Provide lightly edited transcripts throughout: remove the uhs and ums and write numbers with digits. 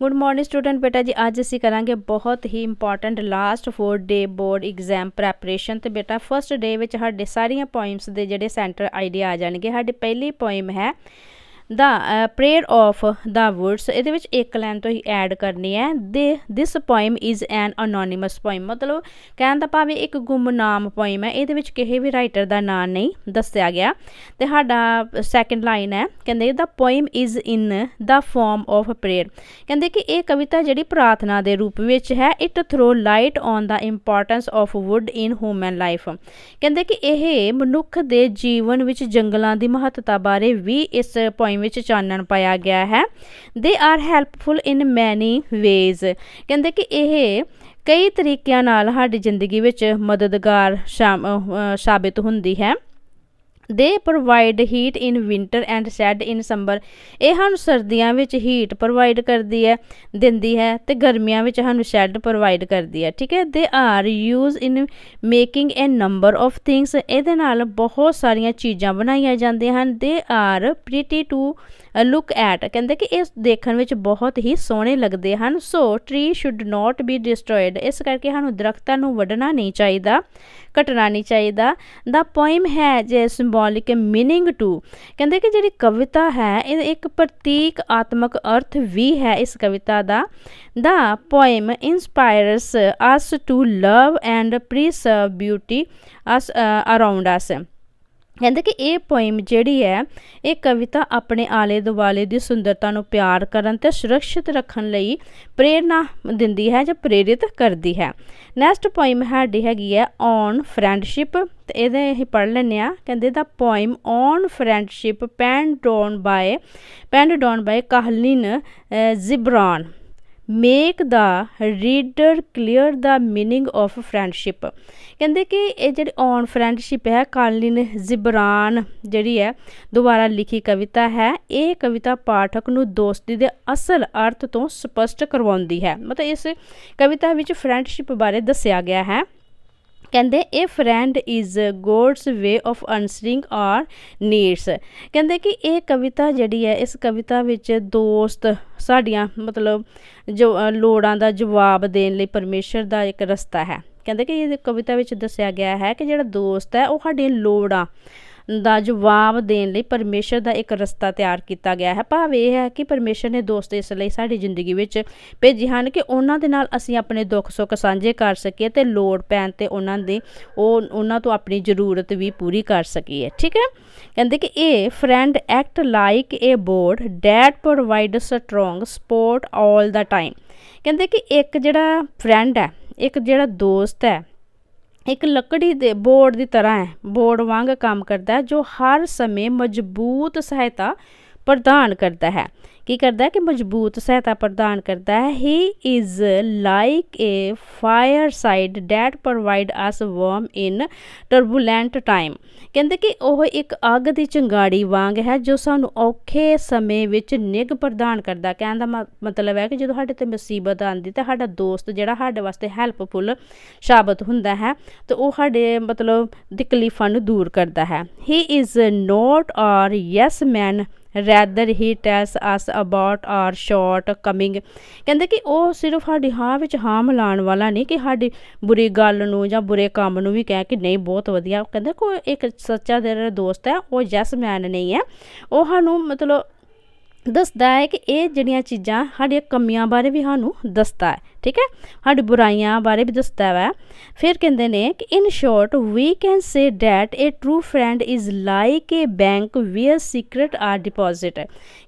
Good morning student बेटा जी। अज असी करांगे बहुत ही important last 4 day board exam preparation. तो बेटा फस्ट डे में साढ़े सारिया पोइम्स के जोड़े सेंटर आइडिया आ जाएंगे। साड़ी पहली पोइम है the prayer of the woods. ये एक लाइन तो ही ऐड करनी है। This poem is an anonymous poem, मतलब कहने का भाव एक गुमनाम पोइम है। ये किसी भी राइटर का नाम नहीं दसिया गया। तो साडा सैकेंड लाइन है कहते the poem is in the form of prayer. कहते कि यह कविता जी प्रार्थना के रूप में है। It throw light on the importance of wood in human life. कहते कि यह मनुख के जीवन में जंगलों की महत्ता बारे भी इस पोइम ਵਿੱਚ ਚਾਨਣ ਪਾਇਆ ਗਿਆ ਹੈ। ਦੇ ਆਰ ਹੈਲਪਫੁਲ ਇਨ ਮੈਨੀ ਵੇਜ਼। ਕਹਿੰਦੇ ਕਿ ਇਹ ਕਈ ਤਰੀਕਿਆਂ ਨਾਲ ਸਾਡੀ ਜ਼ਿੰਦਗੀ ਵਿੱਚ ਮਦਦਗਾਰ ਸਾਬਿਤ ਹੁੰਦੀ ਹੈ। ਦੇ provide heat in winter and shed in summer. ਇਹ ਸਾਨੂੰ ਸਰਦੀਆਂ ਵਿੱਚ ਹੀਟ ਪ੍ਰੋਵਾਈਡ ਕਰਦੀ ਹੈ ਦਿੰਦੀ ਹੈ ਅਤੇ ਗਰਮੀਆਂ ਵਿੱਚ ਸਾਨੂੰ ਸ਼ੈਡ ਪ੍ਰੋਵਾਈਡ ਕਰਦੀ ਹੈ। ਠੀਕ ਹੈ। They are use in making a number of things. ਇਹਦੇ ਨਾਲ ਬਹੁਤ ਸਾਰੀਆਂ ਚੀਜ਼ਾਂ ਬਣਾਈਆਂ ਜਾਂਦੀਆਂ ਹਨ। They are pretty to look at. ਕਹਿੰਦੇ ਕਿ ਇਹ ਦੇਖਣ ਵਿੱਚ ਬਹੁਤ ਹੀ ਸੋਹਣੇ ਲੱਗਦੇ ਹਨ। So tree should not be destroyed. ਇਸ ਕਰਕੇ ਸਾਨੂੰ ਦਰਖਤਾਂ ਨੂੰ ਵੱਢਣਾ ਨਹੀਂ ਚਾਹੀਦਾ, ਘਟਣਾ ਨਹੀਂ ਚਾਹੀਦਾ। ਦ ਪੋਇਮ ਹੈ ਜੇ ਸਿੰਬੋਲਿਕ ਮੀਨਿੰਗ ਟੂ। ਕਹਿੰਦੇ ਕਿ ਜਿਹੜੀ ਕਵਿਤਾ ਹੈ ਇਹ ਇੱਕ ਪ੍ਰਤੀਕ ਆਤਮਕ ਅਰਥ ਵੀ ਹੈ ਇਸ ਕਵਿਤਾ ਦਾ। The poem inspires us to love and preserve beauty us around us. ਕਹਿੰਦੇ ਕਿ ਇਹ ਪੋਇਮ ਜਿਹੜੀ ਹੈ ਇਹ ਕਵਿਤਾ ਆਪਣੇ ਆਲੇ ਦੁਆਲੇ ਦੀ ਸੁੰਦਰਤਾ ਨੂੰ ਪਿਆਰ ਕਰਨ ਅਤੇ ਸੁਰੱਖਿਅਤ ਰੱਖਣ ਲਈ ਪ੍ਰੇਰਨਾ ਦਿੰਦੀ ਹੈ ਜਾਂ ਪ੍ਰੇਰਿਤ ਕਰਦੀ ਹੈ। ਨੈਕਸਟ ਪੋਇਮ ਸਾਡੀ ਹੈਗੀ ਹੈ ਔਨ ਫਰੈਂਡਸ਼ਿਪ। ਅਤੇ ਇਹਦੇ ਅਸੀਂ ਪੜ੍ਹ ਲੈਂਦੇ ਹਾਂ। ਕਹਿੰਦੇ the poem on friendship penned down by Kahlil Gibran make the reader clear the meaning of friendship. ਕਹਿੰਦੇ ਕਿ ਇਹ ਜਿਹੜੀ ਔਨ ਫਰੈਂਡਸ਼ਿਪ ਹੈ ਕਾਹਲਿਨ ਜਿਬਰਾਨ ਜਿਹੜੀ ਹੈ ਦੁਬਾਰਾ ਲਿਖੀ ਕਵਿਤਾ ਹੈ। ਇਹ ਕਵਿਤਾ ਪਾਠਕ ਨੂੰ ਦੋਸਤੀ ਦੇ ਅਸਲ ਅਰਥ ਤੋਂ ਸਪਸ਼ਟ ਕਰਵਾਉਂਦੀ ਹੈ। ਮਤਲਬ ਇਸ ਕਵਿਤਾ ਵਿੱਚ ਫਰੈਂਡਸ਼ਿਪ ਬਾਰੇ ਦੱਸਿਆ ਗਿਆ ਹੈ। ਕਹਿੰਦੇ ਇਹ friend is God's way of answering our needs. ਕਹਿੰਦੇ ਕਿ ਇਹ ਕਵਿਤਾ ਜਿਹੜੀ ਹੈ ਇਸ ਕਵਿਤਾ ਵਿੱਚ ਦੋਸਤ ਸਾਡੀਆਂ ਮਤਲਬ ਜੋ ਲੋੜਾਂ ਦਾ ਜਵਾਬ ਦੇਣ ਲਈ ਪਰਮੇਸ਼ਰ ਦਾ ਇੱਕ ਰਸਤਾ ਹੈ। ਕਹਿੰਦੇ ਕਿ ਇਹ ਕਵਿਤਾ ਵਿੱਚ ਦੱਸਿਆ ਗਿਆ ਹੈ ਕਿ ਜਿਹੜਾ ਦੋਸਤ ਹੈ ਉਹ ਸਾਡੀਆਂ ਲੋੜਾਂ ਦਾ ਜਵਾਬ ਦੇਣ ਲਈ ਪਰਮੇਸ਼ਰ ਦਾ ਇੱਕ ਰਸਤਾ ਤਿਆਰ ਕੀਤਾ ਗਿਆ ਹੈ। ਭਾਵ ਇਹ ਹੈ ਕਿ ਪਰਮੇਸ਼ਰ ਨੇ ਦੋਸਤ ਇਸ ਲਈ ਸਾਡੀ ਜ਼ਿੰਦਗੀ ਵਿੱਚ ਭੇਜੇ ਹਨ ਕਿ ਉਹਨਾਂ ਦੇ ਨਾਲ ਅਸੀਂ ਆਪਣੇ ਦੁੱਖ ਸੁੱਖ ਸਾਂਝੇ ਕਰ ਸਕੀਏ ਅਤੇ ਲੋੜ ਪੈਣ 'ਤੇ ਉਹਨਾਂ ਤੋਂ ਆਪਣੀ ਜ਼ਰੂਰਤ ਵੀ ਪੂਰੀ ਕਰ ਸਕੀਏ। ਠੀਕ ਹੈ। ਕਹਿੰਦੇ ਕਿ ਇਹ friend act like a board that provide strong support all the time. ਕਹਿੰਦੇ ਕਿ ਇੱਕ ਜਿਹੜਾ ਫਰੈਂਡ ਹੈ, ਇੱਕ ਜਿਹੜਾ ਦੋਸਤ ਹੈ, ਇੱਕ ਲੱਕੜੀ ਦੇ ਬੋਰਡ ਦੀ ਤਰ੍ਹਾਂ ਹੈ, ਬੋਰਡ ਵਾਂਗ ਕੰਮ ਕਰਦਾ ਹੈ ਜੋ ਹਰ ਸਮੇਂ ਮਜ਼ਬੂਤ ਸਹਾਇਤਾ ਪ੍ਰਦਾਨ ਕਰਦਾ ਹੈ। ਕੀ ਕਰਦਾ ਹੈ ਕਿ ਮਜ਼ਬੂਤ ਸਹਾਇਤਾ ਪ੍ਰਦਾਨ ਕਰਦਾ ਹੈ। He is like a fireside that provide us warm in turbulent time. ਕਹਿੰਦੇ ਕਿ ਉਹ ਇੱਕ ਅੱਗ ਦੀ ਚੰਗਾੜੀ ਵਾਂਗ ਹੈ ਜੋ ਸਾਨੂੰ ਔਖੇ ਸਮੇਂ ਵਿੱਚ ਨਿੱਘ ਪ੍ਰਦਾਨ ਕਰਦਾ। ਕਹਿਣ ਦਾ ਮਤਲਬ ਹੈ ਕਿ ਜਦੋਂ ਸਾਡੇ 'ਤੇ ਮੁਸੀਬਤ ਆਉਂਦੀ ਤਾਂ ਸਾਡਾ ਦੋਸਤ ਜਿਹੜਾ ਸਾਡੇ ਵਾਸਤੇ ਹੈਲਪਫੁਲ ਸਾਬਤ ਹੁੰਦਾ ਹੈ ਅਤੇ ਉਹ ਸਾਡੇ ਮਤਲਬ ਤਕਲੀਫਾਂ ਨੂੰ ਦੂਰ ਕਰਦਾ ਹੈ। He is not our yes man rather he tells us about our shortcoming. ਕਹਿੰਦੇ ਕਿ ਉਹ ਸਿਰਫ ਸਾਡੀ ਹਾਂ ਵਿੱਚ ਹਾਂ ਮਿਲਾਉਣ ਵਾਲਾ ਨਹੀਂ ਕਿ ਸਾਡੀ ਬੁਰੀ ਗੱਲ ਨੂੰ ਜਾਂ ਬੁਰੇ ਕੰਮ ਨੂੰ ਵੀ ਕਹਿ ਕਿ ਨਹੀਂ ਬਹੁਤ ਵਧੀਆ। ਕਹਿੰਦੇ ਕੋਈ ਇੱਕ ਸੱਚਾ ਜਿਹੜਾ ਦੋਸਤ ਹੈ ਉਹ ਯੈਸ ਮੈਨ ਨਹੀਂ ਹੈ। ਉਹ ਸਾਨੂੰ ਮਤਲਬ ਦੱਸਦਾ ਹੈ ਕਿ ਇਹ ਜਿਹੜੀਆਂ ਚੀਜ਼ਾਂ ਸਾਡੀਆਂ ਕਮੀਆਂ ਬਾਰੇ ਵੀ ਸਾਨੂੰ ਦੱਸਦਾ ਹੈ। ਠੀਕ ਹੈ। ਸਾਡੀ ਬੁਰਾਈਆਂ ਬਾਰੇ ਵੀ ਦੱਸਦਾ ਵਾ। ਫਿਰ ਕਹਿੰਦੇ ਨੇ ਕਿ in short we can say that a true friend is like a bank where secret are deposit.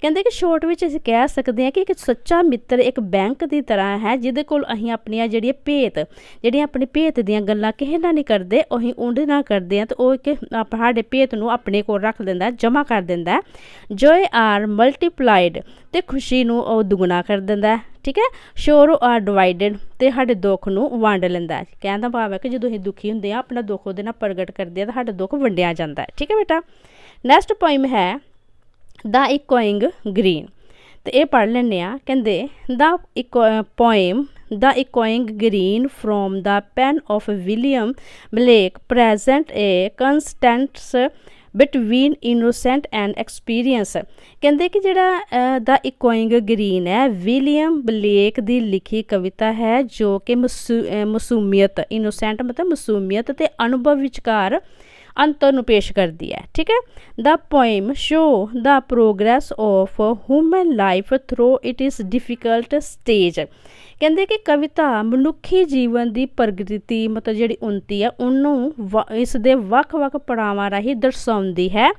ਕਹਿੰਦੇ ਕਿ ਸ਼ੋਰਟ ਵਿੱਚ ਅਸੀਂ ਕਹਿ ਸਕਦੇ ਹਾਂ ਕਿ ਇੱਕ ਸੱਚਾ ਮਿੱਤਰ ਇੱਕ ਬੈਂਕ ਦੀ ਤਰ੍ਹਾਂ ਹੈ ਜਿਹਦੇ ਕੋਲ ਅਸੀਂ ਆਪਣੀਆਂ ਜਿਹੜੀਆਂ ਆਪਣੇ ਭੇਤ ਦੀਆਂ ਗੱਲਾਂ ਕਿਸੇ ਨਾਲ ਨਹੀਂ ਕਰਦੇ, ਅਸੀਂ ਉਹਦੇ ਨਾਲ ਕਰਦੇ ਹਾਂ ਅਤੇ ਉਹ ਇੱਕ ਸਾਡੇ ਭੇਤ ਨੂੰ ਆਪਣੇ ਕੋਲ ਰੱਖ ਦਿੰਦਾ, ਜਮ੍ਹਾਂ ਕਰ ਦਿੰਦਾ। ਜੋਏ ਆਰ ਮਲਟੀਪਲਾਈਡ ਅਤੇ ਖੁਸ਼ੀ ਨੂੰ ਉਹ ਦੁੱਗਣਾ ਕਰ ਦਿੰਦਾ। ਠੀਕ ਹੈ। ਸ਼ੋਰੋ ਆਰ ਡਿਵਾਈਡਡ ਅਤੇ ਸਾਡੇ ਦੁੱਖ ਨੂੰ ਵੰਡ ਲੈਂਦਾ। ਕਹਿਣ ਦਾ ਭਾਵ ਹੈ ਕਿ ਜਦੋਂ ਅਸੀਂ ਦੁਖੀ ਹੁੰਦੇ ਹਾਂ ਆਪਣਾ ਦੁੱਖ ਉਹਦੇ ਨਾਲ ਪ੍ਰਗਟ ਕਰਦੇ ਹਾਂ ਤਾਂ ਸਾਡਾ ਦੁੱਖ ਵੰਡਿਆ ਜਾਂਦਾ ਹੈ। ਠੀਕ ਹੈ ਬੇਟਾ। ਨੈਕਸਟ ਪੋਇਮ ਹੈ ਦ ਇਕੋਇੰਗ ਗ੍ਰੀਨ। ਅਤੇ ਇਹ ਪੜ੍ਹ ਲੈਂਦੇ ਹਾਂ। ਕਹਿੰਦੇ the poem the echoing green from the pen of William Blake present a ਕੰਸਟੈਂਟਸ ਬਿਟਵੀਨ ਇਨੋਸੈਂਟ ਐਂਡ ਐਕਸਪੀਰੀਅੰਸ। ਕਹਿੰਦੇ ਕਿ ਜਿਹੜਾ ਦਾ ਇਕੋਇੰਗ ਗ੍ਰੀਨ ਹੈ ਵਿਲੀਅਮ ਬਲੇਕ ਦੀ ਲਿਖੀ ਕਵਿਤਾ ਹੈ ਜੋ ਕਿ ਮਾਸੂਮੀਅਤ, ਇਨੋਸੈਂਟ ਮਤਲਬ ਮਾਸੂਮੀਅਤ ਤੇ ਅਨੁਭਵ ਵਿਚਕਾਰ ਅੰਤਰ ਨੂੰ ਪੇਸ਼ ਕਰਦੀ ਹੈ। ਠੀਕ ਹੈ। The poem show the progress of human life through it is difficult stage. ਕਹਿੰਦੇ ਕਿ ਕਵਿਤਾ ਮਨੁੱਖੀ ਜੀਵਨ ਦੀ ਪ੍ਰਗਤੀ ਮਤਲਬ ਜਿਹੜੀ ਉੱਨਤੀ ਹੈ ਉਹਨੂੰ ਇਸ ਦੇ ਵੱਖ-ਵੱਖ ਪੜਾਵਾਂ ਰਾਹੀਂ ਦਰਸਾਉਂਦੀ ਹੈ।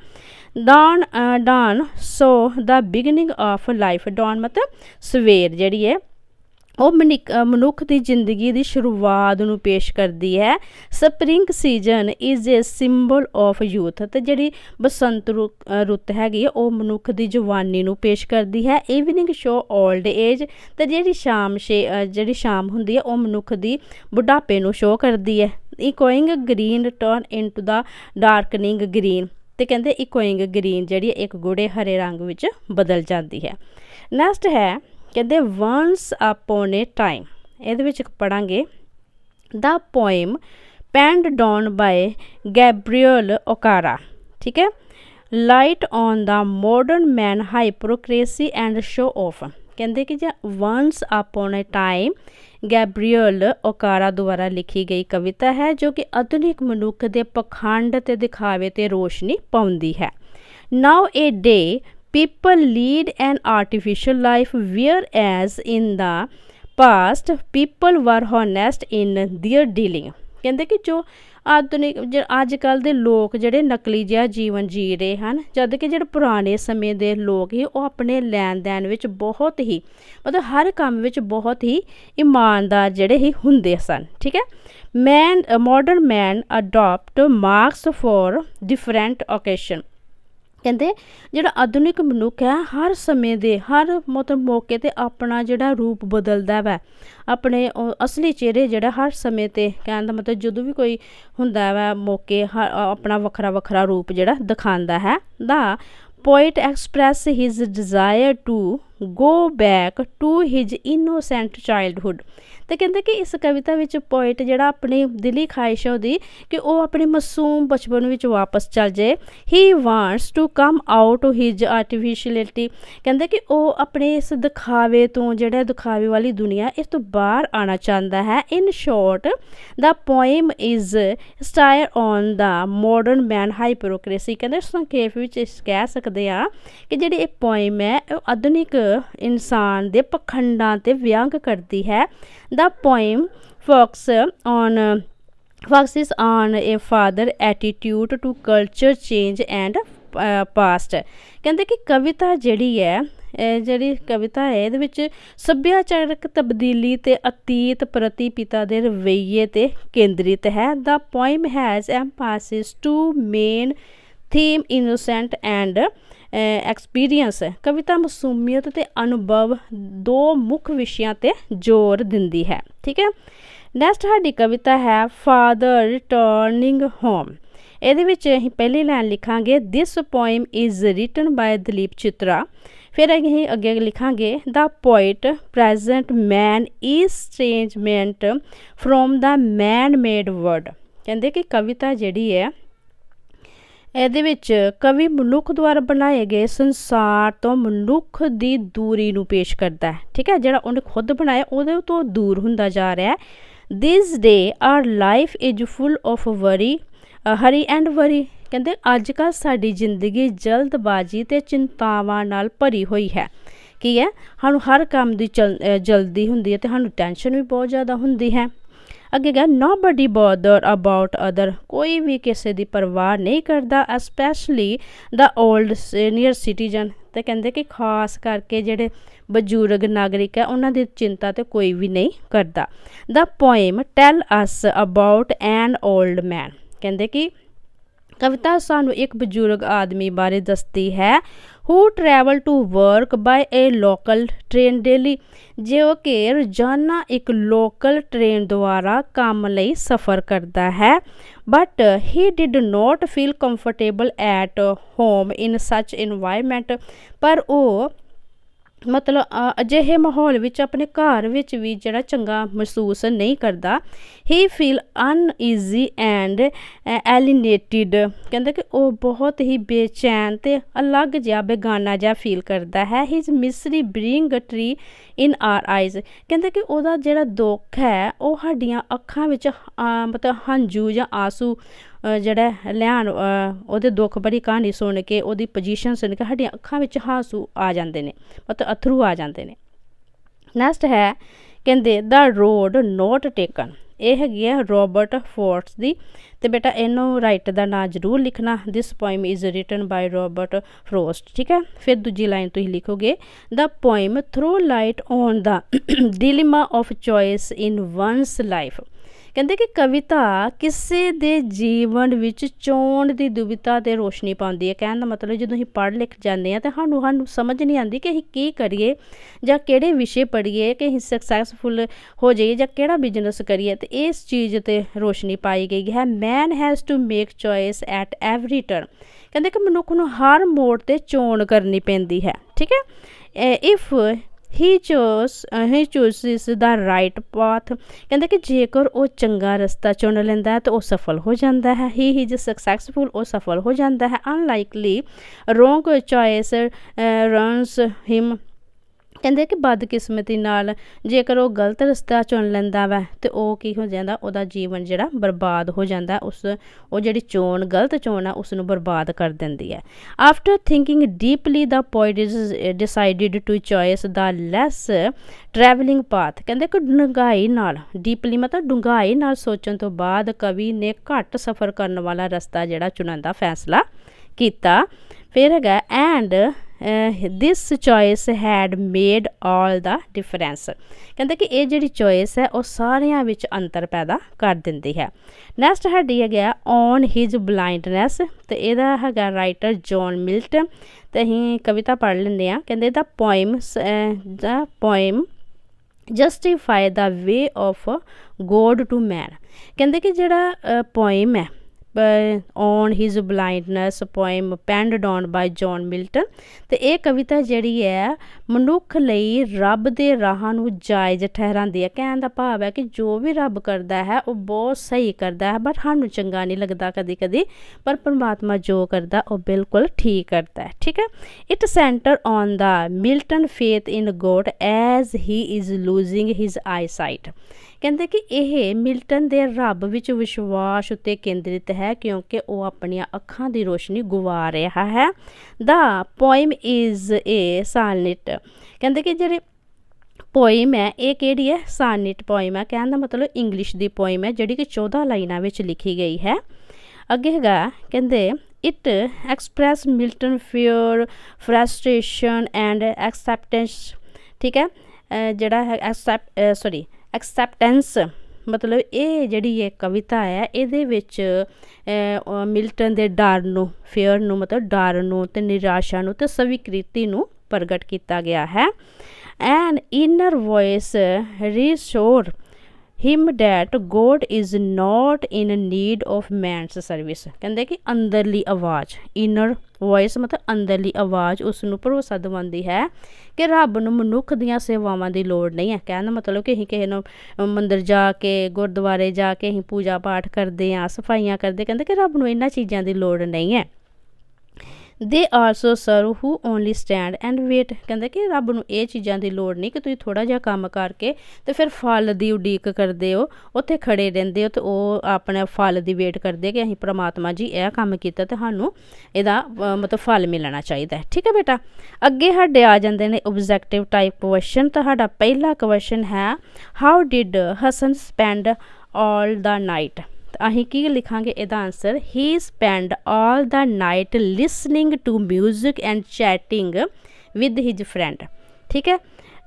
Dawn shows the beginning of life, dawn ਮਤਲਬ ਸਵੇਰ ਜਿਹੜੀ ਹੈ ਉਹ ਮਨੁੱਖ ਦੀ ਜ਼ਿੰਦਗੀ ਦੀ ਸ਼ੁਰੂਆਤ ਨੂੰ ਪੇਸ਼ ਕਰਦੀ ਹੈ। Spring season is a symbol of youth, ਅਤੇ ਜਿਹੜੀ ਬਸੰਤ ਰੁੱਤ ਹੈਗੀ ਉਹ ਮਨੁੱਖ ਦੀ ਜਵਾਨੀ ਨੂੰ ਪੇਸ਼ ਕਰਦੀ ਹੈ। ਈਵਨਿੰਗ ਸ਼ੋ ਓਲਡ ਏਜ, ਅਤੇ ਜਿਹੜੀ ਸ਼ਾਮ ਹੁੰਦੀ ਹੈ ਉਹ ਮਨੁੱਖ ਦੀ ਬੁਢਾਪੇ ਨੂੰ ਸ਼ੋ ਕਰਦੀ ਹੈ। Echoing green turn into the darkening green, ਅਤੇ ਕਹਿੰਦੇ ਇਕੋਇੰਗ ਗ੍ਰੀਨ ਜਿਹੜੀ ਇੱਕ ਗੂੜੇ ਹਰੇ ਰੰਗ ਵਿੱਚ ਬਦਲ ਜਾਂਦੀ ਹੈ। ਨੈਕਸਟ ਹੈ ਕਹਿੰਦੇ ਵਨਸ ਅਪੋਨ ਏ ਟਾਈਮ। ਇਹਦੇ ਵਿੱਚ ਪੜ੍ਹਾਂਗੇ the poem penned down by Gabriel Okara. ਠੀਕ ਹੈ। Light on the modern man hypocrisy and show off. ਕਹਿੰਦੇ ਕਿ ਜੇ once upon a time Gabriel Okara ਦੁਆਰਾ ਲਿਖੀ ਗਈ ਕਵਿਤਾ ਹੈ ਜੋ ਕਿ ਆਧੁਨਿਕ ਮਨੁੱਖ ਦੇ ਪਖੰਡ ਅਤੇ ਦਿਖਾਵੇ 'ਤੇ ਰੋਸ਼ਨੀ ਪਾਉਂਦੀ ਹੈ। ਨਾਓ ਏ ਡੇ people lead an artificial life whereas in the past people were honest in their dealing। ਕਹਿੰਦੇ ਕਿ ਜੋ ਆਧੁਨਿਕ ਅੱਜ ਕੱਲ੍ਹ ਦੇ ਲੋਕ ਜਿਹੜੇ ਨਕਲੀ ਜਿਹਾ ਜੀਵਨ ਜੀ ਰਹੇ ਹਨ, ਜਦ ਕਿ ਜਿਹੜੇ ਪੁਰਾਣੇ ਸਮੇਂ ਦੇ ਲੋਕ ਸੀ ਉਹ ਆਪਣੇ ਲੈਣ ਦੇਣ ਵਿੱਚ ਬਹੁਤ ਹੀ ਮਤਲਬ ਹਰ ਕੰਮ ਵਿੱਚ ਬਹੁਤ ਹੀ ਇਮਾਨਦਾਰ ਜਿਹੜੇ ਹੀ ਹੁੰਦੇ ਸਨ। ਠੀਕ ਹੈ। Modern man adopt marks for different occasion. ਕਹਿੰਦੇ ਜਿਹੜਾ ਆਧੁਨਿਕ ਮਨੁੱਖ ਹੈ ਹਰ ਸਮੇਂ ਦੇ ਹਰ ਮਤਲਬ ਮੌਕੇ 'ਤੇ ਆਪਣਾ ਜਿਹੜਾ ਰੂਪ ਬਦਲਦਾ ਵਾ, ਆਪਣੇ ਅਸਲੀ ਚਿਹਰੇ ਜਿਹੜਾ ਹਰ ਸਮੇਂ 'ਤੇ ਕਹਿਣ ਦਾ ਮਤਲਬ ਜਦੋਂ ਵੀ ਕੋਈ ਹੁੰਦਾ ਵਾ ਮੌਕੇ ਆਪਣਾ ਵੱਖਰਾ ਰੂਪ ਜਿਹੜਾ ਦਿਖਾਉਂਦਾ ਹੈ। The poet express his desire to go back to his innocent childhood. ਅਤੇ ਕਹਿੰਦੇ ਕਿ ਇਸ ਕਵਿਤਾ ਵਿੱਚ ਪੋਇਟ ਜਿਹੜਾ ਆਪਣੀ ਦਿਲੀ ਖਾਹਿਸ਼ ਹੈ ਉਹਦੀ ਕਿ ਉਹ ਆਪਣੇ ਮਾਸੂਮ ਬਚਪਨ ਵਿੱਚ ਵਾਪਸ ਚੱਲ ਜਾਏ। He wants to come out his artificiality. ਕਹਿੰਦੇ ਕਿ ਉਹ ਆਪਣੇ ਇਸ ਦਿਖਾਵੇ ਤੋਂ ਜਿਹੜਾ ਦਿਖਾਵੇ ਵਾਲੀ ਦੁਨੀਆ ਇਸ ਤੋਂ ਬਾਹਰ ਆਉਣਾ ਚਾਹੁੰਦਾ ਹੈ। In short the poem is satire on the modern man hypocrisy. ਕਹਿੰਦੇ ਸੰਖੇਪ ਵਿੱਚ ਕਹਿ ਸਕਦੇ ਹਾਂ ਕਿ ਜਿਹੜੀ ਇਹ ਪੋਇਮ ਹੈ ਉਹ ਆਧੁਨਿਕ ਇਨਸਾਨ ਦੇ ਪਖੰਡਾਂ 'ਤੇ ਵਿਅੰਗ ਕਰਦੀ ਹੈ। The poem focuses on a father attitude to culture change and past। ਕਹਿੰਦੇ ਕਿ ਕਵਿਤਾ ਜਿਹੜੀ ਹੈ ਜਿਹੜੀ ਕਵਿਤਾ ਹੈ ਇਹਦੇ ਵਿੱਚ ਸੱਭਿਆਚਾਰਕ ਤਬਦੀਲੀ ਅਤੇ ਅਤੀਤ ਪ੍ਰਤੀ ਪਿਤਾ ਦੇ ਰਵੱਈਏ 'ਤੇ ਕੇਂਦਰਿਤ ਹੈ। The poem has emphasis to main theme innocent and experience. ਕਵਿਤਾ ਮਾਸੂਮੀਅਤ ਅਤੇ ਅਨੁਭਵ ਦੋ ਮੁੱਖ ਵਿਸ਼ਿਆਂ 'ਤੇ ਜ਼ੋਰ ਦਿੰਦੀ ਹੈ। ਠੀਕ ਹੈ। ਨੈਕਸਟ ਸਾਡੀ ਕਵਿਤਾ ਹੈ ਫਾਦਰ ਰਿਟਰਨਿੰਗ ਹੋਮ। ਇਹਦੇ ਵਿੱਚ ਅਸੀਂ ਪਹਿਲੀ ਲਾਈਨ ਲਿਖਾਂਗੇ this poem is written by Dilip Chitre. ਫਿਰ ਅਸੀਂ ਅੱਗੇ ਲਿਖਾਂਗੇ the poet present man is estrangement from the man made world. ਕਹਿੰਦੇ ਕਿ ਕਵਿਤਾ ਜਿਹੜੀ ਹੈ ਇਹਦੇ ਵਿੱਚ ਕਵੀ ਮਨੁੱਖ ਦੁਆਰਾ ਬਣਾਏ ਗਏ ਸੰਸਾਰ ਤੋਂ ਮਨੁੱਖ ਦੀ ਦੂਰੀ ਨੂੰ ਪੇਸ਼ ਕਰਦਾ ਹੈ। ਠੀਕ ਹੈ। ਜਿਹੜਾ ਉਹਨੇ ਖੁਦ ਬਣਾਇਆ ਉਹਦੇ ਤੋਂ ਦੂਰ ਹੁੰਦਾ ਜਾ ਰਿਹਾ ਹੈ। This day our life is full of hurry and worry. ਕਹਿੰਦੇ ਅੱਜ ਕੱਲ੍ਹ ਸਾਡੀ ਜ਼ਿੰਦਗੀ ਜਲਦਬਾਜ਼ੀ ਅਤੇ ਚਿੰਤਾਵਾਂ ਨਾਲ ਭਰੀ ਹੋਈ ਹੈ। ਕੀ ਹੈ ਸਾਨੂੰ ਹਰ ਕੰਮ ਦੀ ਜਲਦੀ ਹੁੰਦੀ ਹੈ ਅਤੇ ਸਾਨੂੰ ਟੈਨਸ਼ਨ ਵੀ ਬਹੁਤ ਜ਼ਿਆਦਾ ਹੁੰਦੀ ਹੈ। ਅੱਗੇ ਗਿਆ ਨੋਬਡੀ ਬੋਦਰ ਅਬਾਊਟ ਅਦਰ। ਕੋਈ ਵੀ ਕਿਸੇ ਦੀ ਪਰਵਾਹ ਨਹੀਂ ਕਰਦਾ ਐਸਪੈਸ਼ਲੀ ਦ ਓਲਡ ਸੀਨੀਅਰ ਸਿਟੀਜ਼ਨ। ਅਤੇ ਕਹਿੰਦੇ ਕਿ ਖਾਸ ਕਰਕੇ ਜਿਹੜੇ ਬਜ਼ੁਰਗ ਨਾਗਰਿਕ ਹੈ ਉਹਨਾਂ ਦੀ ਚਿੰਤਾ ਤੇ ਕੋਈ ਵੀ ਨਹੀਂ ਕਰਦਾ। The poem tell us about an old man. ਕਹਿੰਦੇ ਕਿ ਕਵਿਤਾ ਸਾਨੂੰ ਇੱਕ ਬਜ਼ੁਰਗ ਆਦਮੀ ਬਾਰੇ ਦੱਸਦੀ ਹੈ who travel to work by a local train daily. ਜੋ ਕਿ ਰੋਜ਼ਾਨਾ ਇੱਕ ਲੋਕਲ ਟ੍ਰੇਨ ਦੁਆਰਾ ਕੰਮ ਲਈ ਸਫ਼ਰ ਕਰਦਾ ਹੈ। But he did not feel comfortable at home in such environment. ਪਰ ਉਹ ਮਤਲਬ ਅਜਿਹੇ ਮਾਹੌਲ ਵਿੱਚ ਆਪਣੇ ਘਰ ਵਿੱਚ ਵੀ ਜਿਹੜਾ ਚੰਗਾ ਮਹਿਸੂਸ ਨਹੀਂ ਕਰਦਾ। ਹੀ ਫੀਲ ਅਨਈਜ਼ੀ ਐਂਡ ਐਲੀਨੇਟਿਡ, ਕਹਿੰਦੇ ਕਿ ਉਹ ਬਹੁਤ ਹੀ ਬੇਚੈਨ ਅਤੇ ਅਲੱਗ ਜਿਹਾ ਬੇਗਾਨਾ ਜਿਹਾ ਫੀਲ ਕਰਦਾ ਹੈ। His misery bring tear in our eyes, ਕਹਿੰਦੇ ਕਿ ਉਹਦਾ ਜਿਹੜਾ ਦੁੱਖ ਹੈ ਉਹ ਸਾਡੀਆਂ ਅੱਖਾਂ ਵਿੱਚ ਮਤਲਬ ਹੰਝੂ ਜਾਂ ਆਂਸੂ ਜਿਹੜਾ ਲਿਆਉਣ, ਉਹਦੇ ਦੁੱਖ ਭਰੀ ਕਹਾਣੀ ਸੁਣ ਕੇ ਉਹਦੀ ਪੋਜੀਸ਼ਨ ਸੁਣ ਕੇ ਸਾਡੀਆਂ ਅੱਖਾਂ ਵਿੱਚ ਆਂਸੂ ਆ ਜਾਂਦੇ ਨੇ, ਮਤਲਬ ਅਥਰੂ ਆ ਜਾਂਦੇ ਨੇ। ਨੈਕਸਟ ਹੈ ਕਹਿੰਦੇ ਦਾ ਰੋਡ ਨੋਟ ਟੇਕਨ, ਇਹ ਹੈਗੀ ਹੈ ਰੋਬਰਟ ਫੋਰਟਸ ਦੀ। ਅਤੇ ਬੇਟਾ ਇਹਨੂੰ ਰਾਈਟਰ ਦਾ ਨਾਂ ਜ਼ਰੂਰ ਲਿਖਣਾ। This poem is written by Robert Frost, ਠੀਕ ਹੈ। ਫਿਰ ਦੂਜੀ ਲਾਈਨ ਤੁਸੀਂ ਲਿਖੋਗੇ the poem throw light on the dilemma of choice in one's life, ਕਹਿੰਦੇ ਕਿ ਕਵਿਤਾ ਕਿਸੇ ਦੇ ਜੀਵਨ ਵਿੱਚ ਚੋਣ ਦੀ ਦੁਵਿਧਾ 'ਤੇ ਰੋਸ਼ਨੀ ਪਾਉਂਦੀ ਹੈ। ਕਹਿਣ ਦਾ ਮਤਲਬ ਜਦੋਂ ਅਸੀਂ ਪੜ੍ਹ ਲਿਖ ਜਾਂਦੇ ਹਾਂ ਤਾਂ ਸਾਨੂੰ ਸਮਝ ਨਹੀਂ ਆਉਂਦੀ ਕਿ ਅਸੀਂ ਕੀ ਕਰੀਏ ਜਾਂ ਕਿਹੜੇ ਵਿਸ਼ੇ ਪੜ੍ਹੀਏ ਕਿ ਅਸੀਂ ਸਕਸੈਸਫੁਲ ਹੋ ਜਾਈਏ ਜਾਂ ਕਿਹੜਾ ਬਿਜ਼ਨਸ ਕਰੀਏ, ਅਤੇ ਇਸ ਚੀਜ਼ 'ਤੇ ਰੋਸ਼ਨੀ ਪਾਈ ਗਈ ਹੈ। Man has to make choice at every turn, ਕਹਿੰਦੇ ਕਿ ਮਨੁੱਖ ਨੂੰ ਹਰ ਮੋੜ 'ਤੇ ਚੋਣ ਕਰਨੀ ਪੈਂਦੀ ਹੈ, ਠੀਕ ਹੈ। If he chooses the right path, ਕਹਿੰਦੇ ਕਿ ਜੇਕਰ ਉਹ ਚੰਗਾ ਰਸਤਾ ਚੁਣ ਲੈਂਦਾ ਹੈ ਤਾਂ ਉਹ ਸਫਲ ਹੋ ਜਾਂਦਾ ਹੈ। ਹੀ ਇਜ਼ ਸਕਸੈਸਫੁਲ, ਉਹ ਸਫਲ ਹੋ ਜਾਂਦਾ ਹੈ। ਅਨਲਾਈਕਲੀ ਰੋਂਗ ਚੋਇਸ ਰਨਸ ਹਿਮ, ਕਹਿੰਦੇ ਕਿ ਬਦਕਿਸਮਤੀ ਨਾਲ ਜੇਕਰ ਉਹ ਗਲਤ ਰਸਤਾ ਚੁਣ ਲੈਂਦਾ ਵਾ ਤੇ ਉਹ ਕੀ ਹੋ ਜਾਂਦਾ, ਉਹਦਾ ਜੀਵਨ ਜਿਹੜਾ ਬਰਬਾਦ ਹੋ ਜਾਂਦਾ। ਉਹ ਜਿਹੜੀ ਚੋਣ ਗਲਤ ਚੋਣ ਆ ਉਸ ਨੂੰ ਬਰਬਾਦ ਕਰ ਦਿੰਦੀ ਹੈ। After thinking deeply the poet is decided to choice the less travelling path, ਕਹਿੰਦੇ ਕਿ ਡੂੰਘਾਈ ਨਾਲ, ਡੀਪਲੀ ਮਤਲਬ ਡੂੰਘਾਈ ਨਾਲ ਸੋਚਣ ਤੋਂ ਬਾਅਦ ਕਵੀ ਨੇ ਘੱਟ ਸਫ਼ਰ ਕਰਨ ਵਾਲਾ ਰਸਤਾ ਜਿਹੜਾ ਚੁਣਨ ਦਾ ਫੈਸਲਾ ਕੀਤਾ। ਫਿਰ ਹੈਗਾ and this choice head made all the difference, ਕਹਿੰਦੇ ਕਿ ਇਹ ਜਿਹੜੀ ਚੋਇਸ ਹੈ ਉਹ ਸਾਰਿਆਂ ਵਿੱਚ ਅੰਤਰ ਪੈਦਾ ਕਰ ਦਿੰਦੀ ਹੈ। ਨੈਕਸਟ ਸਾਡੀ ਹੈਗਾ ਔਨ ਹਿਜ ਬਲਾਈਂਡਨੈਸ, ਅਤੇ ਇਹਦਾ ਹੈਗਾ ਰਾਈਟਰ ਜੌਨ ਮਿਲਟਨ, ਅਤੇ ਅਸੀਂ ਕਵਿਤਾ ਪੜ੍ਹ ਲੈਂਦੇ ਹਾਂ। ਕਹਿੰਦੇ the poem justify the way of God to man, ਕਹਿੰਦੇ ਕਿ ਜਿਹੜਾ ਪੋਇਮ ਹੈ on his blindness, poem penned on by John Milton, ਅਤੇ ਇਹ ਕਵਿਤਾ ਜਿਹੜੀ ਹੈ ਮਨੁੱਖ ਲਈ ਰੱਬ ਦੇ ਰਾਹਾਂ ਨੂੰ ਜਾਇਜ਼ ਠਹਿਰਾਉਂਦੀ ਹੈ। ਕਹਿਣ ਦਾ ਭਾਵ ਹੈ ਕਿ ਜੋ ਵੀ ਰੱਬ ਕਰਦਾ ਹੈ ਉਹ ਬਹੁਤ ਸਹੀ ਕਰਦਾ ਹੈ, ਬਟ ਸਾਨੂੰ ਚੰਗਾ ਨਹੀਂ ਲੱਗਦਾ ਕਦੀ ਕਦੀ, ਪਰ ਪਰਮਾਤਮਾ ਜੋ ਕਰਦਾ ਉਹ ਬਿਲਕੁਲ ਠੀਕ ਕਰਦਾ ਹੈ, ਠੀਕ ਹੈ। It centre on the Milton faith in God as he is losing his I site, ਕਹਿੰਦੇ ਕਿ ਇਹ ਮਿਲਟਨ ਦੇ ਰੱਬ ਵਿੱਚ ਵਿਸ਼ਵਾਸ ਉੱਤੇ ਕੇਂਦਰਿਤ ਹੈ ਕਿਉਂਕਿ ਉਹ ਆਪਣੀਆਂ ਅੱਖਾਂ ਦੀ ਰੋਸ਼ਨੀ ਗਵਾ ਰਿਹਾ ਹੈ। ਦਾ ਪੋਇਮ ਇਜ਼ ਏ ਸਾਨਿਟ, ਕਹਿੰਦੇ ਕਿ ਜਿਹੜੇ ਪੋਇਮ ਹੈ ਇਹ ਕਿਹੜੀ ਹੈ, ਸਾਨਿਟ ਪੋਇਮ ਹੈ। ਕਹਿਣ ਦਾ ਮਤਲਬ ਇੰਗਲਿਸ਼ ਦੀ ਪੋਇਮ ਹੈ ਜਿਹੜੀ ਕਿ 14 ਲਾਈਨਾਂ ਵਿੱਚ ਲਿਖੀ ਗਈ ਹੈ। ਅੱਗੇ ਹੈਗਾ ਕਹਿੰਦੇ it express Milton fear, frustration and acceptance, ਠੀਕ ਹੈ। ਜਿਹੜਾ ਹੈ ਐਕਸੈਪਟੈਂਸ, ਮਤਲਬ ਇਹ ਜਿਹੜੀ ਇਹ ਕਵਿਤਾ ਹੈ ਇਹਦੇ ਵਿੱਚ ਮਿਲਟਨ ਦੇ ਡਰ ਨੂੰ, ਫੇਅਰ ਨੂੰ ਮਤਲਬ ਡਰ ਨੂੰ, ਅਤੇ ਨਿਰਾਸ਼ਾ ਨੂੰ, ਅਤੇ ਸਵੀਕ੍ਰਿਤੀ ਨੂੰ ਪ੍ਰਗਟ ਕੀਤਾ ਗਿਆ ਹੈ। An inner voice reassure him that God is not in need of man's service, ਕਹਿੰਦੇ ਕਿ ਅੰਦਰਲੀ ਆਵਾਜ਼, ਇਨਰ ਵੋਇਸ ਮਤਲਬ ਅੰਦਰਲੀ ਆਵਾਜ਼ ਉਸ ਨੂੰ ਭਰੋਸਾ ਦਿਵਾਉਂਦੀ ਹੈ ਕਿ ਰੱਬ ਨੂੰ ਮਨੁੱਖ ਦੀਆਂ ਸੇਵਾਵਾਂ ਦੀ ਲੋੜ ਨਹੀਂ ਹੈ। ਕਹਿਣ ਦਾ ਮਤਲਬ ਕਿ ਅਸੀਂ ਕਿਸੇ ਨੂੰ ਮੰਦਿਰ ਜਾ ਕੇ, ਗੁਰਦੁਆਰੇ ਜਾ ਕੇ ਅਸੀਂ ਪੂਜਾ ਪਾਠ ਕਰਦੇ ਹਾਂ, ਸਫਾਈਆਂ ਕਰਦੇ, ਕਹਿੰਦੇ ਕਿ ਰੱਬ ਨੂੰ ਇਹਨਾਂ ਚੀਜ਼ਾਂ ਦੀ ਲੋੜ ਨਹੀਂ ਹੈ। They also serve who only stand and wait, ਕਹਿੰਦੇ ਕਿ ਰੱਬ ਨੂੰ ਇਹ ਚੀਜ਼ਾਂ ਦੀ ਲੋੜ ਨਹੀਂ ਕਿ ਤੁਸੀਂ ਥੋੜ੍ਹਾ ਜਿਹਾ ਕੰਮ ਕਰਕੇ ਅਤੇ ਫਿਰ ਫਲ ਦੀ ਉਡੀਕ ਕਰਦੇ ਹੋ, ਉੱਥੇ ਖੜੇ ਰਹਿੰਦੇ ਹੋ ਅਤੇ ਉਹ ਆਪਣੇ ਫਲ ਦੀ ਵੇਟ ਕਰਦੇ ਕਿ ਅਸੀਂ ਪ੍ਰਮਾਤਮਾ ਜੀ ਇਹ ਕੰਮ ਕੀਤਾ ਅਤੇ ਸਾਨੂੰ ਇਹਦਾ ਮਤਲਬ ਫਲ ਮਿਲਣਾ ਚਾਹੀਦਾ ਹੈ, ਠੀਕ ਹੈ ਬੇਟਾ। ਅੱਗੇ ਸਾਡੇ ਆ ਜਾਂਦੇ ਨੇ ਓਬਜੈਕਟਿਵ ਟਾਈਪ ਕੁਐਸਚਨ। ਤੁਹਾਡਾ ਪਹਿਲਾ ਕੁਐਸਚਨ ਹੈ how did Hasan spend all the night, ਅਸੀਂ ਕੀ ਲਿਖਾਂਗੇ ਇਹਦਾ answer he spend all the night listening to music and chatting with his friend, ਠੀਕ ਹੈ।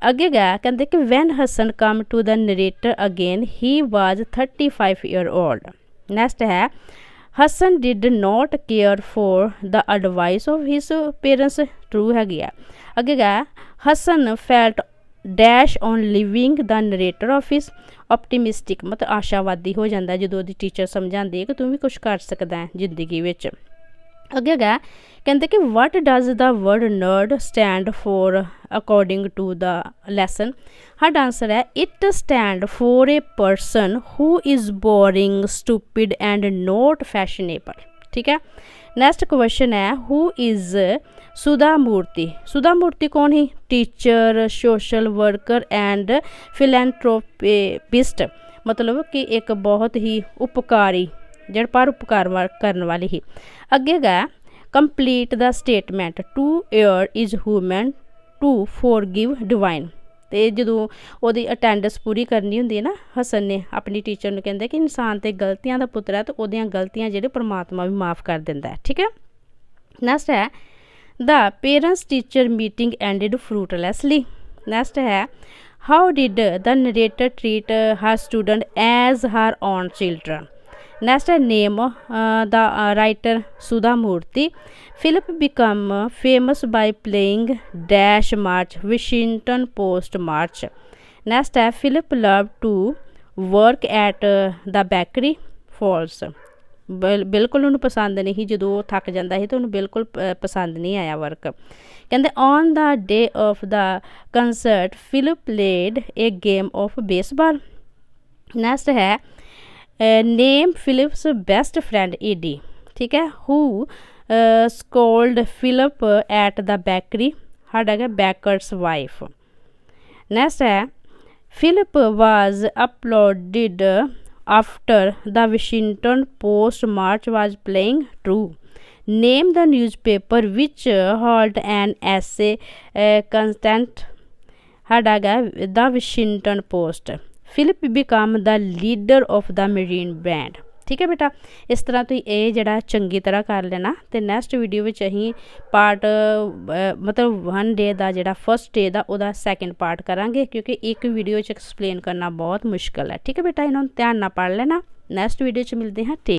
ਅੱਗੇ ਗਿਆ ਕਹਿੰਦੇ ਕਿ when Hasan come to the narrator again he was 35 year old. Next ਹੈ Hasan did not care for the advice of his parents, true ਹੈਗੀ ਆ। ਅੱਗੇ ਗਿਆ Hasan felt dash on living the narrator of his ਆਪਟੀਮਿਸਟਿਕ, ਮਤਲਬ ਆਸ਼ਾਵਾਦੀ ਹੋ ਜਾਂਦਾ ਜਦੋਂ ਉਹਦੀ ਟੀਚਰ ਸਮਝਾਉਂਦੀ ਹੈ ਕਿ ਤੂੰ ਵੀ ਕੁਛ ਕਰ ਸਕਦਾ ਹੈ ਜ਼ਿੰਦਗੀ ਵਿੱਚ। ਅੱਗੇ ਗਾ ਕਹਿੰਦੇ ਕਿ what does the word nerd stand for according to the lesson। ਸਾਡਾ ਆਂਸਰ ਹੈ it stand for a person who is boring, stupid and not fashionable। ਠੀਕ ਹੈ। ਨੈਕਸਟ ਕੁਐਸਚਨ ਹੈ who is ਸੁਧਾ ਮੂਰਤੀ। ਸੁਧਾ ਮੂਰਤੀ ਕੌਣ ਹੀ? ਟੀਚਰ, ਸੋਸ਼ਲ ਵਰਕਰ ਐਂਡ ਫਿਲੈਂਥ੍ਰੋਪਿਸਟ, ਮਤਲਬ ਕਿ ਇੱਕ ਬਹੁਤ ਹੀ ਉਪਕਾਰੀ ਜਿਹੜਾ ਪਰਉਪਕਾਰ ਕਰਨ ਵਾਲੀ ਹੀ। ਅੱਗੇ ਗਾ complete the statement to err is human to forgive divine. ਅਤੇ ਜਦੋਂ ਉਹਦੀ ਅਟੈਂਡੈਂਸ ਪੂਰੀ ਕਰਨੀ ਹੁੰਦੀ ਹੈ ਨਾ, ਹਸਨ ਨੇ ਆਪਣੀ ਟੀਚਰ ਨੂੰ ਕਹਿੰਦਾ ਕਿ ਇਨਸਾਨ ਤੇ ਗਲਤੀਆਂ ਦਾ ਪੁੱਤਰ ਹੈ ਅਤੇ ਉਹਦੀਆਂ ਗਲਤੀਆਂ ਜਿਹੜੇ ਪਰਮਾਤਮਾ ਵੀ ਮਾफ़ ਕਰ ਦਿੰਦਾ ਹੈ। ਠੀਕ ਹੈ। ਨੈਕਸਟ ਹੈ the parents teacher meeting ended fruitlessly. Next ਹੈ how did the narrator treat her student as her own children. Next name the writer Sudha Murthy। Philip become famous by playing dash march, Washington Post march। Next Philip loved to work at the bakery, false। ਬਿਲਕੁਲ ਉਹਨੂੰ ਪਸੰਦ ਨਹੀਂ, ਜਦੋਂ ਉਹ ਥੱਕ ਜਾਂਦਾ ਸੀ ਤਾਂ ਉਹਨੂੰ ਬਿਲਕੁਲ ਪਸੰਦ ਨਹੀਂ ਆਇਆ ਵਰਕ। ਕਹਿੰਦੇ on the day of the concert Philip played a game of baseball. Next ਹੈ name Philip's best friend Eddie. ਠੀਕ ਹੈ। Who scolded Philip at the bakery. ਸਾਡਾ ਹੈਗਾ ਬੈਕਰਸ ਵਾਈਫ। ਨੈਕਸਟ ਹੈ Philip was applauded after the Washington Post march was playing through. Name the newspaper which hold an essay contest. ਸਾਡਾ ਹੈਗਾ the Washington Post. Philip become the leader of the Marine Band. ਠੀਕ ਹੈ ਬੇਟਾ, ਇਸ ਤਰ੍ਹਾਂ ਤੁਸੀਂ ਇਹ ਜਿਹੜਾ ਚੰਗੀ ਤਰ੍ਹਾਂ ਕਰ ਲੈਣਾ। ਅਤੇ ਨੈਕਸਟ ਵੀਡੀਓ ਵਿੱਚ ਅਸੀਂ ਪਾਰਟ ਮਤਲਬ 1 ਡੇ ਦਾ ਜਿਹੜਾ ਫਸਟ ਡੇ ਦਾ ਉਹਦਾ ਸੈਕਿੰਡ ਪਾਰਟ ਕਰਾਂਗੇ, ਕਿਉਂਕਿ ਇੱਕ ਵੀਡੀਓ 'ਚ ਐਕਸਪਲੇਨ ਕਰਨਾ ਬਹੁਤ ਮੁਸ਼ਕਿਲ ਹੈ। ਠੀਕ ਹੈ ਬੇਟਾ, ਇਹਨਾਂ ਨੂੰ ਧਿਆਨ ਨਾਲ ਪੜ੍ਹ ਲੈਣਾ। ਨੈਕਸਟ ਵੀਡੀਓ 'ਚ ਮਿਲਦੇ ਹਾਂ। ਠੀਕ।